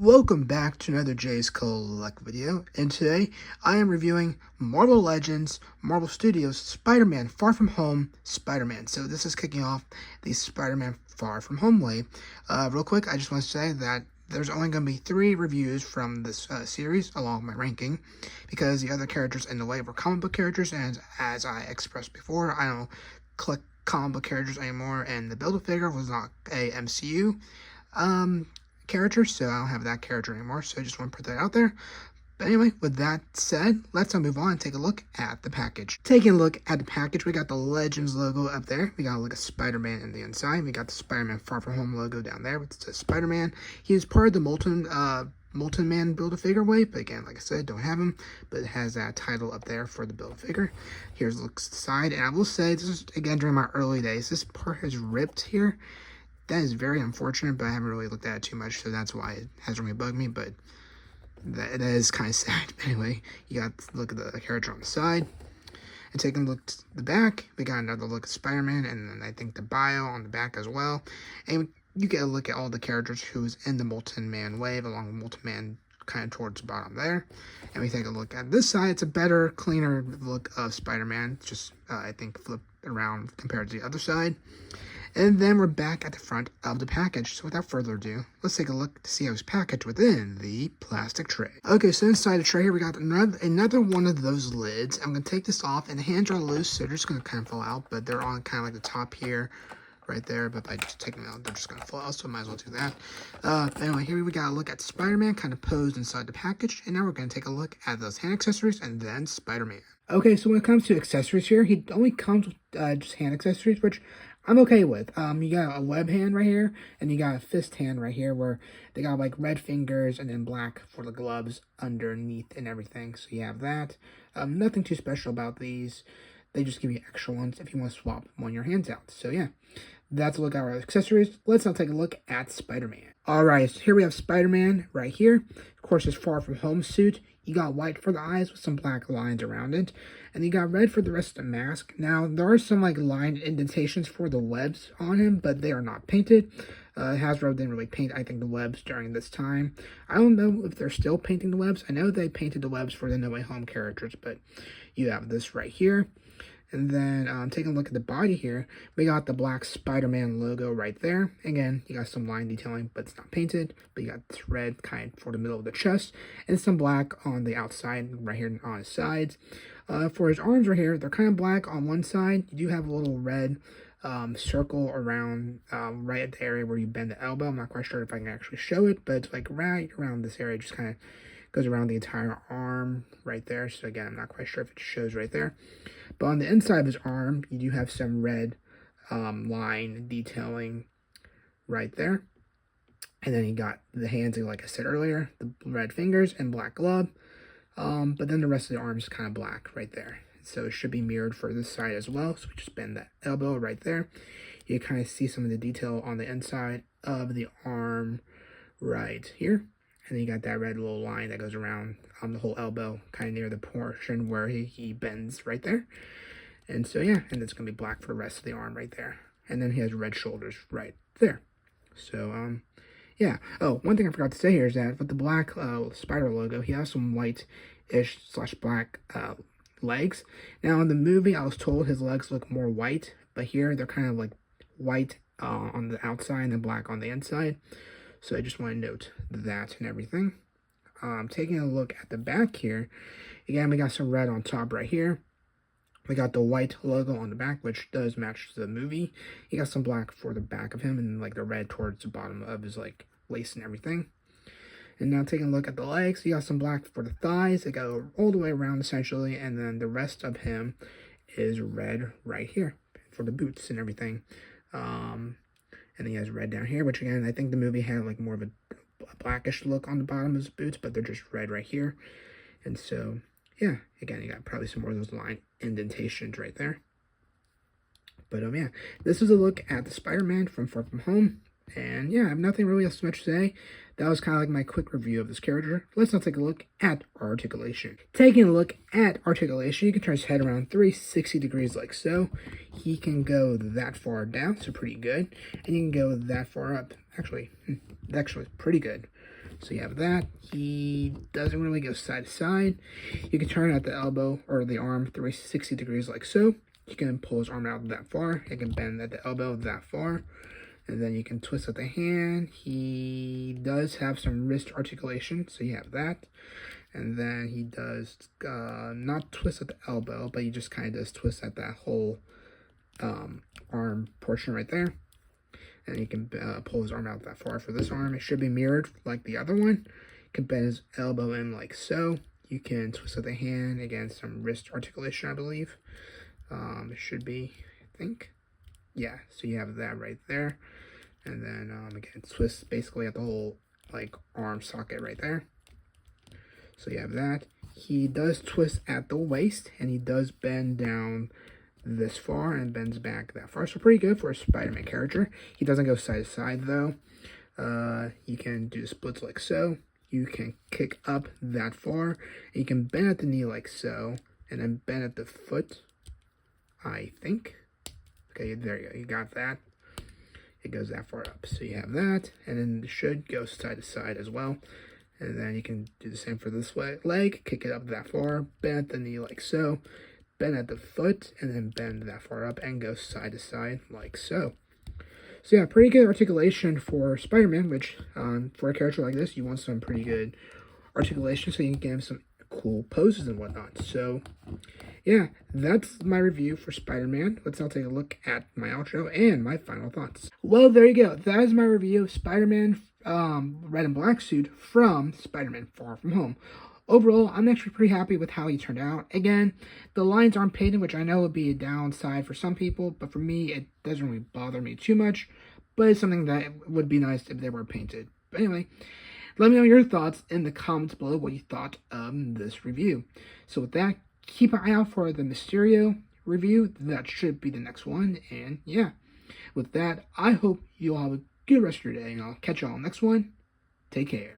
Welcome back to another Jay's Collect video, and today I am reviewing Marvel Legends, Marvel Studios, Spider-Man Far From Home, Spider-Man. So this is kicking off the Spider-Man Far From Home wave. Real quick, I just want to say that there's only going to be 3 reviews from this series along my ranking, because the other characters in the wave were comic book characters, and as I expressed before, I don't collect comic book characters anymore, and the Build-A-Figure was not a MCU character, so I don't have that character anymore, so I just want to put that out there. But anyway, with that said, let's now move on and take a look at the package. Taking a look at the package, we got the Legends logo up there. We got like a Spider-Man in the inside. We got the Spider-Man Far From Home logo down there, which says Spider-Man. He is part of the Molten Man Build-A-Figure wave, but again, like I said, don't have him, but it has that title up there for the Build-A-Figure. Here's looks the side, and I will say, this is, again, during my early days, this part is ripped here. That is very unfortunate, but I haven't really looked at it too much, so that's why it hasn't really bugged me, but that is kind of sad. But anyway, you got to look at the character on the side. And taking a look at the back, we got another look at Spider-Man, and then I think the bio on the back as well. And you get a look at all the characters who's in the Molten Man wave, along with Molten Man kind of towards the bottom there. And we take a look at this side. It's a better, cleaner look of Spider-Man, just I think flipped around compared to the other side. And then we're back at the front of the package. So without further ado, let's take a look to see how it's packaged within the plastic tray. Okay, so inside the tray here, we got another one of those lids. I'm going to take this off, and the hands are loose, so they're just going to kind of fall out, but they're on kind of like the top here, right there. But by just taking them out, they're just going to fall out, so I might as well do that. Anyway, here we got a look at Spider-Man kind of posed inside the package, and now we're going to take a look at those hand accessories and then Spider-Man. Okay, so when it comes to accessories here, he only comes with just hand accessories, which I'm okay with. You got a web hand right here, and you got a fist hand right here, where they got like red fingers and then black for the gloves underneath and everything. So you have that. Nothing too special about these. They just give you extra ones if you want to swap one of your hands out. So yeah, that's a look at our accessories. Let's now take a look at Spider-Man. Alright, so here we have Spider-Man right here. Of course, his Far From Home suit. You got white for the eyes with some black lines around it. And you got red for the rest of the mask. Now, there are some like line indentations for the webs on him, but they are not painted. Hasbro didn't really paint, I think, the webs during this time. I don't know if they're still painting the webs. I know they painted the webs for the No Way Home characters, but you have this right here. And then taking a look at the body here, we got the black Spider-Man logo right there. Again, you got some line detailing, but it's not painted. But you got this red kind for the middle of the chest, and some black on the outside, right here on his sides. For his arms right here, they're kind of black on one side. You do have a little red circle around right at the area where you bend the elbow. I'm not quite sure if I can actually show it, but it's like right around this area, just kind of goes around the entire arm right there. So again, I'm not quite sure if it shows right there. But on the inside of his arm, you do have some red line detailing right there. And then you got the hands, like I said earlier, the red fingers and black glove. But then the rest of the arm is kind of black right there. So it should be mirrored for this side as well. So we just bend that elbow right there. You kind of see some of the detail on the inside of the arm right here. And then you got that red little line that goes around the whole elbow, kind of near the portion where he bends right there. And so, yeah, and it's going to be black for the rest of the arm right there. And then he has red shoulders right there. So, yeah. Oh, one thing I forgot to say here is that with the black spider logo, he has some white-ish / black legs. Now, in the movie, I was told his legs look more white, but here they're kind of like white on the outside and then black on the inside. So I just want to note that and everything. Taking a look at the back here, again, we got some red on top right here. We got the white logo on the back, which does match the movie. You got some black for the back of him, and like the red towards the bottom of his like lace and everything. And now taking a look at the legs, you got some black for the thighs. They go all the way around essentially, and then the rest of him is red right here for the boots and everything. And he has red down here, which again, I think the movie had like more of a blackish look on the bottom of his boots, but they're just red right here. And so, yeah, again, you got probably some more of those line indentations right there. But yeah, this is a look at the Spider-Man from Far From Home. And yeah, I have nothing really else much to say. That was kind of like my quick review of this character. Let's now take a look at articulation. Taking a look at articulation, you can turn his head around 360 degrees like so. He can go that far down, so pretty good. And you can go that far up. Actually, pretty good. So you have that. He doesn't really go side to side. You can turn at the elbow or the arm 360 degrees like so. You can pull his arm out that far. You can bend at the elbow that far. And then you can twist at the hand. He does have some wrist articulation, so you have that. And then he does not twist at the elbow, but he just kind of does twist at that whole arm portion right there. And you can pull his arm out that far for this arm. It should be mirrored like the other one. You can bend his elbow in like so. You can twist at the hand. Again, some wrist articulation, I believe. It should be, I think. Yeah, so you have that right there. And then, again, twist basically at the whole, like, arm socket right there. So you have that. He does twist at the waist, and he does bend down this far and bends back that far. So pretty good for a Spider-Man character. He doesn't go side to side, though. You can do splits like so. You can kick up that far. You can bend at the knee like so, and then bend at the foot, I think. Okay, there you go. You got that. It goes that far up. So you have that. And then it should go side to side as well. And then you can do the same for this leg. Kick it up that far. Bend at the knee like so. Bend at the foot. And then bend that far up and go side to side like so. So yeah, pretty good articulation for Spider-Man, which for a character like this, you want some pretty good articulation so you can get him some cool poses and whatnot. So yeah, that's my review for Spider-Man. Let's now take a look at my outro and my final thoughts. Well, there you go. That is my review of Spider-Man red and black suit from Spider-Man Far From Home. Overall, I'm actually pretty happy with how he turned out. Again, the lines aren't painted, which I know would be a downside for some people, but for me, it doesn't really bother me too much. But it's something that would be nice if they were painted. But anyway, let me know your thoughts in the comments below what you thought of this review. So with that, keep an eye out for the Mysterio review. That should be the next one. And yeah, with that, I hope you all have a good rest of your day. And I'll catch you all next one. Take care.